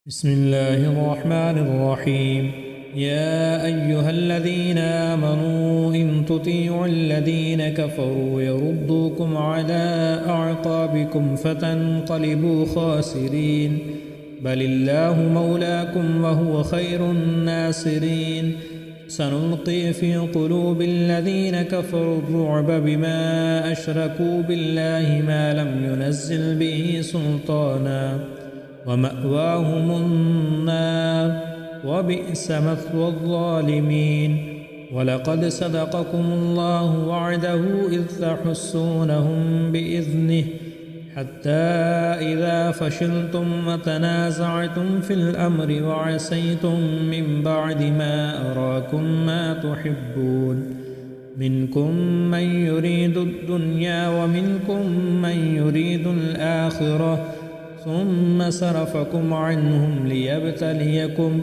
بسم الله الرحمن الرحيم. يا أيها الذين آمنوا إن تطيعوا الذين كفروا يردوكم على أعقابكم فتنقلبوا خاسرين، بل الله مولاكم وهو خير الناصرين. سنلقي في قلوب الذين كفروا الرعب بما أشركوا بالله ما لم ينزل به سلطانا، ومأواهم النار وبئس مثوى الظالمين. ولقد صدقكم الله وعده إذ تحسونهم بإذنه حتى إذا فشلتم وتنازعتم في الأمر وعصيتم من بعد ما أراكم ما تحبون، منكم من يريد الدنيا ومنكم من يريد الآخرة، ثم صرفكم عنهم ليبتليكم،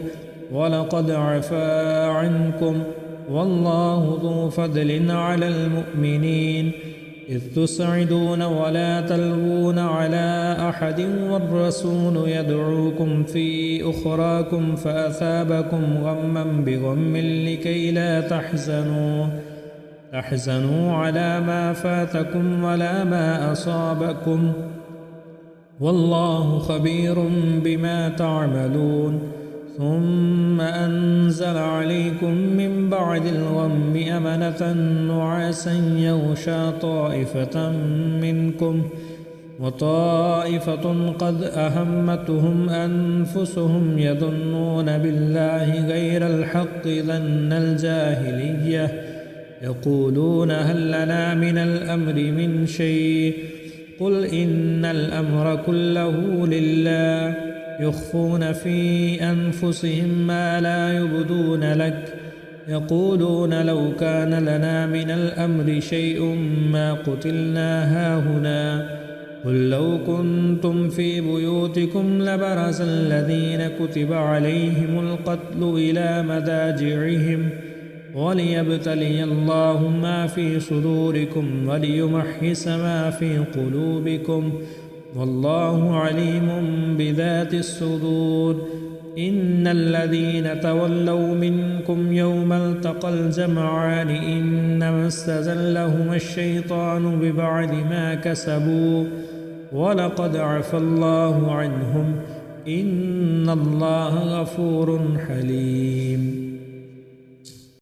ولقد عفا عنكم، والله ذو فضل على المؤمنين، إذ تسعدون ولا تلوون على أحد والرسول يدعوكم في أخراكم فأثابكم غما بغم لكي لا تحزنوا على ما فاتكم ولا ما أصابكم، والله خبير بما تعملون. ثم أنزل عليكم من بعد الغم أمنة نعاسا يغشى طائفة منكم، وطائفة قد أهمتهم أنفسهم يظنون بالله غير الحق ظن الجاهلية، يقولون هل لنا من الأمر من شيء، قل إن الأمر كله لله، يخفون في أنفسهم ما لا يبدون لك، يقولون لو كان لنا من الأمر شيء ما قتلنا هاهنا، قل لو كنتم في بيوتكم لبرز الذين كتب عليهم القتل إلى مضاجعهم، وليبتلي الله ما في صدوركم وليمحص ما في قلوبكم، والله عليم بذات الصدور. إن الذين تولوا منكم يوم التقى الجمعان إنما استزلهم الشيطان ببعد ما كسبوا، ولقد عفى الله عنهم، إن الله غفور حليم.